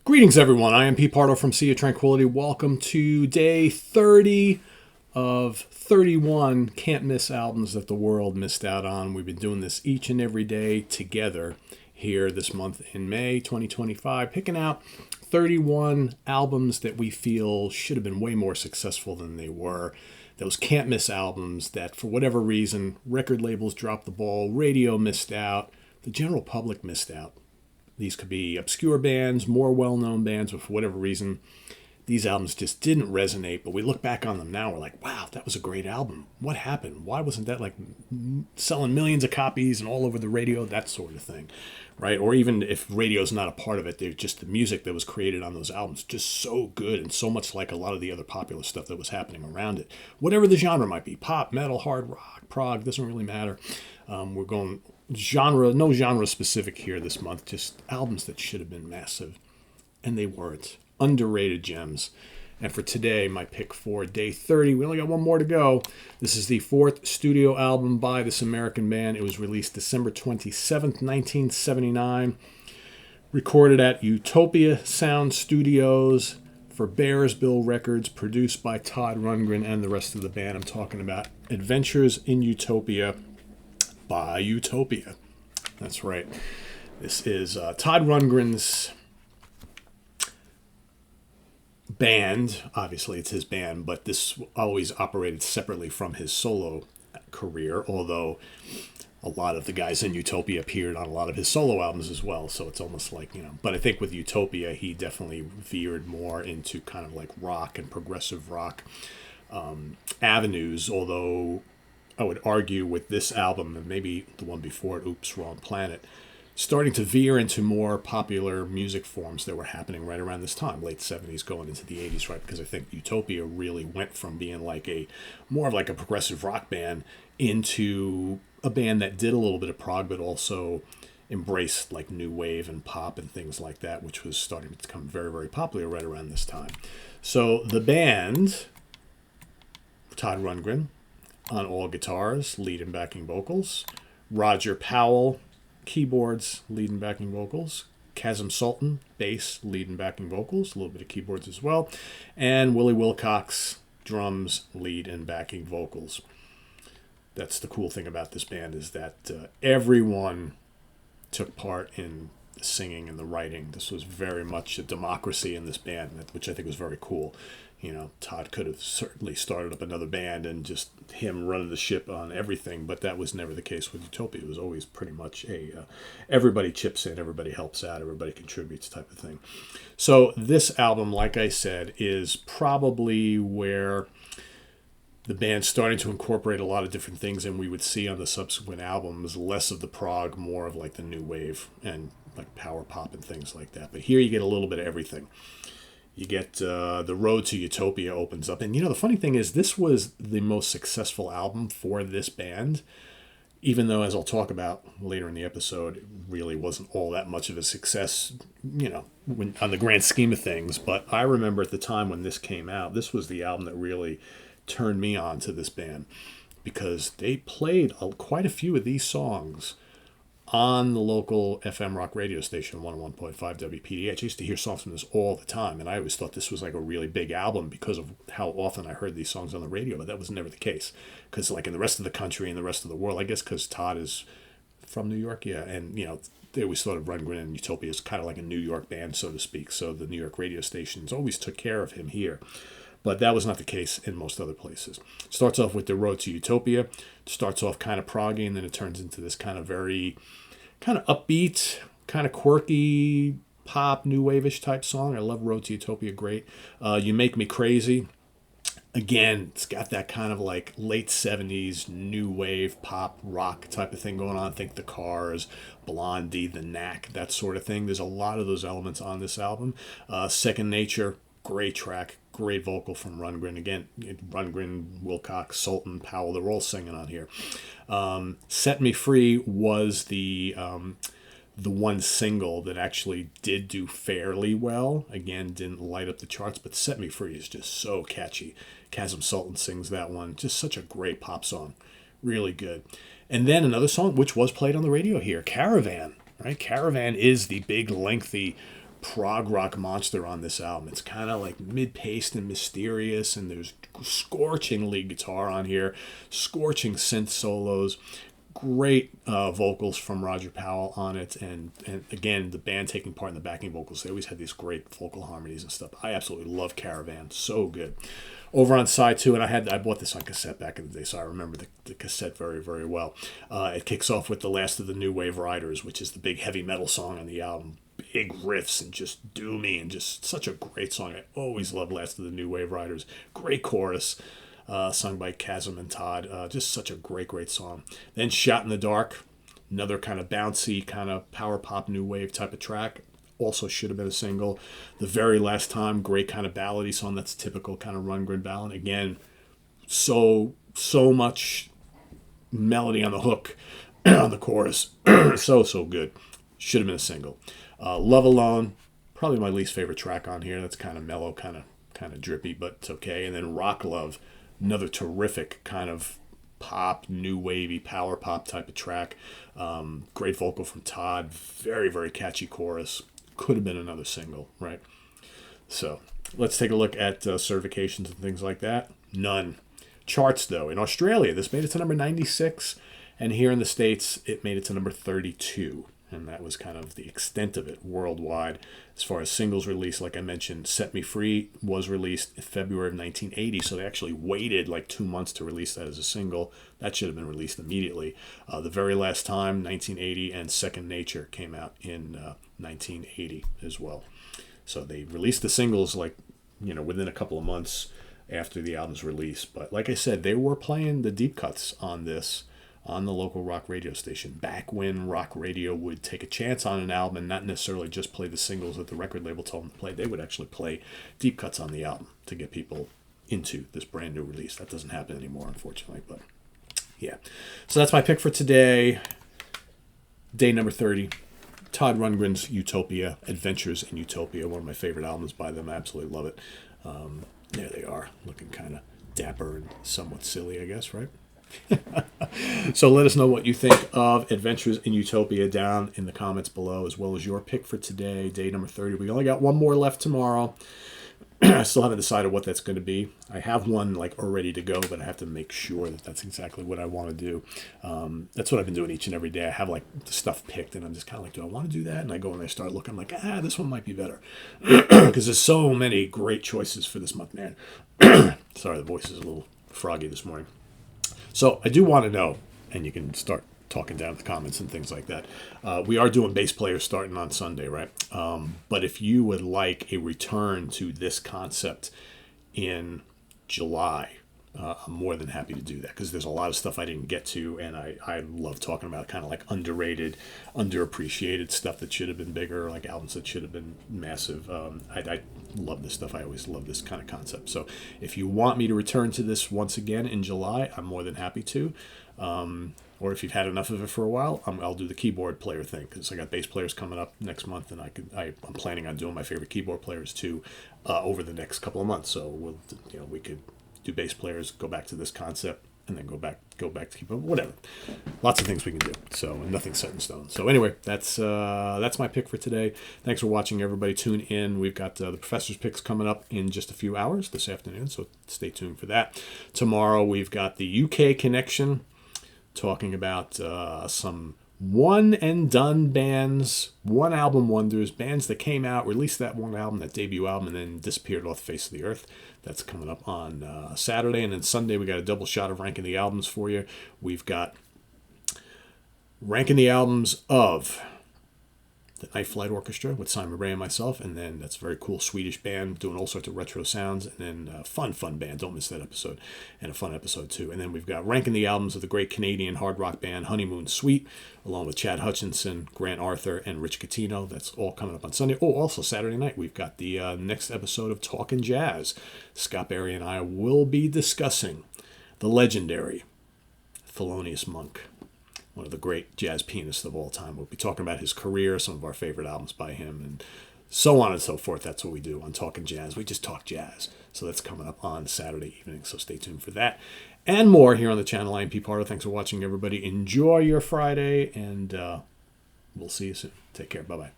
Greetings, everyone. I am Pete Pardo from Sea of Tranquility. Welcome to day 30 of 31 can't miss albums that the world missed out on. We've been doing this each and every day together here this month in May 2025, picking out 31 albums that we feel should have been way more successful than they were. Those can't miss albums that, for whatever reason, record labels dropped the ball, radio missed out, the general public missed out. These could be obscure bands, more well-known bands, but for whatever reason, these albums just didn't resonate. But we look back on them now, we're like, wow, that was a great album. What happened? Why wasn't that like selling millions of copies and all over the radio? That sort of thing, right? Or even if radio's not a part of it, they're just the music that was created on those albums, just so good and so much like a lot of the other popular stuff that was happening around it. Whatever the genre might be, pop, metal, hard rock, prog, doesn't really matter. We're going genre, no genre specific here this month, just albums that should have been massive, and they weren't. Underrated gems. And for today, my pick for day 30, we only got one more to go. This is the fourth studio album by this American band. It was released December 27th, 1979. Recorded at Utopia Sound Studios for Bearsville Records, produced by Todd Rundgren and the rest of the band. I'm talking about Adventures in Utopia by Utopia. That's right. This is Todd Rundgren's band. Obviously, it's his band, but this always operated separately from his solo career, although a lot of the guys in Utopia appeared on a lot of his solo albums as well, so it's almost like, but I think with Utopia, he definitely veered more into kind of like rock and progressive rock avenues, although I would argue with this album, and maybe the one before it, Oops, Wrong Planet, starting to veer into more popular music forms that were happening right around this time, late 70s going into the 80s, right? Because I think Utopia really went from being like more of like a progressive rock band into a band that did a little bit of prog, but also embraced like new wave and pop and things like that, which was starting to become very, very popular right around this time. So the band, Todd Rundgren on all guitars, lead and backing vocals, Roger Powell, keyboards, lead and backing vocals, Kazim Sultan, bass, lead and backing vocals, a little bit of keyboards as well, and Willie Wilcox, drums, lead and backing vocals. That's the cool thing about this band, is that everyone took part in the singing and the writing. This was very much a democracy in this band, which I think was very cool. Todd could have certainly started up another band and just him running the ship on everything, but that was never the case with Utopia. It was always pretty much everybody chips in, everybody helps out, everybody contributes type of thing. So this album, like I said, is probably where the band's starting to incorporate a lot of different things, and we would see on the subsequent albums less of the prog, more of like the new wave and like power pop and things like that. But here you get a little bit of everything. You get The Road to Utopia opens up. And, the funny thing is, this was the most successful album for this band, even though, as I'll talk about later in the episode, it really wasn't all that much of a success, on the grand scheme of things. But I remember at the time when this came out, this was the album that really turned me on to this band, because they played quite a few of these songs on the local FM rock radio station, 101.5 WPDH. I used to hear songs from this all the time, and I always thought this was like a really big album because of how often I heard these songs on the radio, but that was never the case. Because like in the rest of the country and the rest of the world, I guess because Todd is from New York, yeah, and they always thought of Rundgren and Utopia as kind of like a New York band, so to speak, so the New York radio stations always took care of him here. But that was not the case in most other places. Starts off with The Road to Utopia. Starts off kind of proggy, and then it turns into this kind of very kind of upbeat, kind of quirky, pop, new wave-ish type song. I love Road to Utopia, great. You Make Me Crazy. Again, it's got that kind of like late 70s new wave, pop, rock type of thing going on. Think The Cars, Blondie, The Knack, that sort of thing. There's a lot of those elements on this album. Second Nature, great track, great vocal from Rundgren. Again, Rundgren, Wilcox, Sultan, Powell, they're all singing on here. Set Me Free was the one single that actually did do fairly well. Again, didn't light up the charts, but Set Me Free is just so catchy. Kazim Sultan sings that one. Just such a great pop song. Really good. And then another song which was played on the radio here, Caravan. Right? Caravan is the big, lengthy prog rock monster on this album. It's kind of like mid-paced and mysterious, and there's scorching lead guitar on here, scorching synth solos, great vocals from Roger Powell on it, and again, the band taking part in the backing vocals. They always had these great vocal harmonies and stuff. I absolutely love Caravan. So good. Over on side 2, and I bought this on cassette back in the day, so I remember the cassette very, very well. It kicks off with The Last of the New Wave Riders, which is the big heavy metal song on the album. Big riffs and just doomy and just such a great song. I always love Last of the New Wave Riders. Great chorus. Sung by Chasm and Todd. Just such a great, great song. Then Shot in the Dark, another kind of bouncy, kind of power pop, new wave type of track. Also should have been a single. The Very Last Time, great kind of ballady song. That's typical kind of Rundgren ballad. Again, so much melody on the hook, on the chorus. so good. Should have been a single. Love Alone, probably my least favorite track on here. That's kind of mellow, kind of drippy, but it's okay. And then Rock Love, another terrific kind of pop, new wavy, power pop type of track. Great vocal from Todd. Very, very catchy chorus. Could have been another single, right? So let's take a look at certifications and things like that. None. Charts, though. In Australia, this made it to number 96. And here in the States, it made it to number 32. And that was kind of the extent of it worldwide. As far as singles released, like I mentioned, Set Me Free was released in February of 1980, so they actually waited like 2 months to release that as a single. That should have been released immediately. The Very Last Time, 1980, and Second Nature came out in 1980 as well. So they released the singles within a couple of months after the album's release. But like I said, they were playing the deep cuts on this on the local rock radio station, back when rock radio would take a chance on an album and not necessarily just play the singles that the record label told them to play. They would actually play deep cuts on the album to get people into this brand new release. That doesn't happen anymore, unfortunately, but yeah. So that's my pick for today. Day number 30. Todd Rundgren's Utopia, Adventures in Utopia, one of my favorite albums by them. I absolutely love it. There they are, looking kind of dapper and somewhat silly, I guess, right? So let us know what you think of Adventures in Utopia down in the comments below, as well as your pick for today, day number 30. We only got one more left tomorrow. I still haven't decided what that's going to be. I have one all ready to go, but I have to make sure that that's exactly what I want to do. That's what I've been doing each and every day. I have the stuff picked, and I'm just kind of do I want to do that? And I go and I start looking. I'm like, this one might be better, because there's so many great choices for this month, man. Sorry, the voice is a little froggy this morning. So I do want to know, and you can start talking down in the comments and things like that. We are doing bass players starting on Sunday, right? But if you would like a return to this concept in July, I'm more than happy to do that, because there's a lot of stuff I didn't get to, and I love talking about kind of underrated, underappreciated stuff that should have been bigger, like albums that should have been massive. I love this stuff. I always love this kind of concept. So if you want me to return to this once again in July, I'm more than happy to. Or if you've had enough of it for a while, I'll do the keyboard player thing, because I got bass players coming up next month, and I'm planning on doing my favorite keyboard players too over the next couple of months. So we could do bass players, go back to this concept, and then go back to keyboard, whatever. Lots of things we can do. So nothing's set in stone. So anyway, that's my pick for today. Thanks for watching, everybody. Tune in. We've got the professor's picks coming up in just a few hours this afternoon, so stay tuned for that. Tomorrow we've got the UK Connection, talking about some one-and-done bands, one-album wonders, bands that came out, released that one album, that debut album, and then disappeared off the face of the earth. That's coming up on Saturday. And then Sunday, we got a double shot of ranking the albums for you. We've got ranking the albums of the Night Flight Orchestra with Simon Ray and myself, and then that's a very cool Swedish band doing all sorts of retro sounds, and then a fun band, don't miss that episode, and a fun episode too. And then we've got ranking the albums of the great Canadian hard rock band Honeymoon Suite, along with Chad Hutchinson, Grant Arthur, and Rich Catino. That's all coming up on Sunday. Oh, also Saturday night, we've got the next episode of Talkin' Jazz. Scott Berry and I will be discussing the legendary Thelonious Monk, one of the great jazz pianists of all time. We'll be talking about his career, some of our favorite albums by him, and so on and so forth. That's what we do on Talking Jazz. We just talk jazz. So that's coming up on Saturday evening, so stay tuned for that. And more here on the channel. I am Pete Pardo. Thanks for watching, everybody. Enjoy your Friday, and we'll see you soon. Take care. Bye-bye.